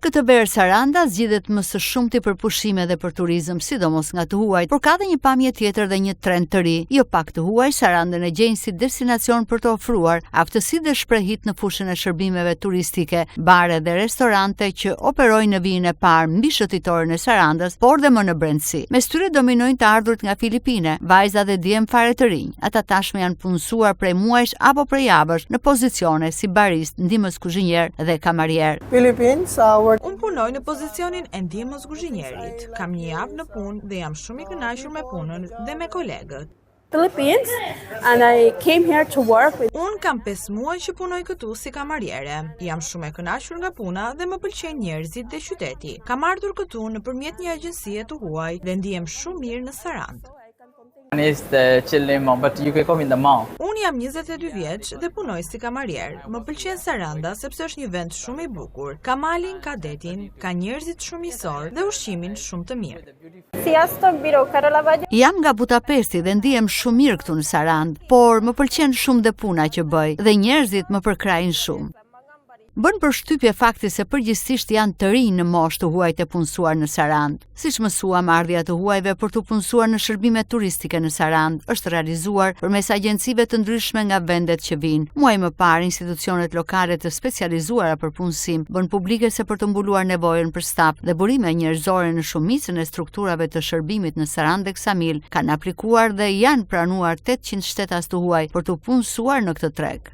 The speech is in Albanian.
këtë verë Saranda zgjidhet më së shumti për pushime dhe për turizëm, sidomos nga të huajt, por ka dhe një pamje tjetër dhe një trend të ri. Jo pak të huaj Sarandën e gjejnë si destinacion për të ofruar aftësi dhe shprehit në fushën e shërbimeve turistike, bare dhe restorante që operojnë në vijën e parë mbi shëtitoren e Sarandës, por dhe më në brendësi. Mes tyre dominojnë të ardhurit nga Filipine, vajza dhe djem fare të rinj. Ata tashmë janë punësuar prej muajsh apo prej javësh në pozicione si barist, ndihmës kuzhinier dhe kamarier. Unë punoj në pozicionin e ndihmës kuzhinierit. Kam një javë në punë dhe jam shumë i kënaqur me punën dhe me kolegët. Philippines and I came here to work with. Unë kam 5 muaj që punoj këtu si kamariere. Jam shumë e kënaqur nga puna dhe më pëlqejnë njerëzit dhe qyteti. Kam ardhur këtu nëpërmjet një agjencie të huaj dhe ndihem shumë mirë në Sarandë. It's the chilling mom, but you can come in the mall. Unë jam 22 vjeç dhe punoj si kamarier. Më pëlqen Saranda sepse është një vend shumë i bukur. Ka malin, ka detin, ka njerëzit shumë misor dhe ushqimin shumë të mirë. Jam nga Budapesti dhe ndihem shumë mirë këtu në Sarandë, por më pëlqen shumë dhe puna që bëj dhe njerëzit më përkrajnë shumë. Bën përshtypje fakti se përgjithsisht janë të rinj në moshë të huajt e punësuar në Sarandë. Siç mësuam, ardhja të huajve për të punësuar në shërbime turistike në Sarandë është realizuar përmes agjencive të ndryshme nga vendet që vijnë. Muaj më parë, institucionet lokale të specializuara për punësim bën publike se për të mbuluar nevojën për staf dhe burime njerëzore në shumicën e strukturave të shërbimit në Sarandë dhe Ksamil kanë aplikuar dhe janë pranuar 800 shtetas të huaj për të punësuar në këtë treg.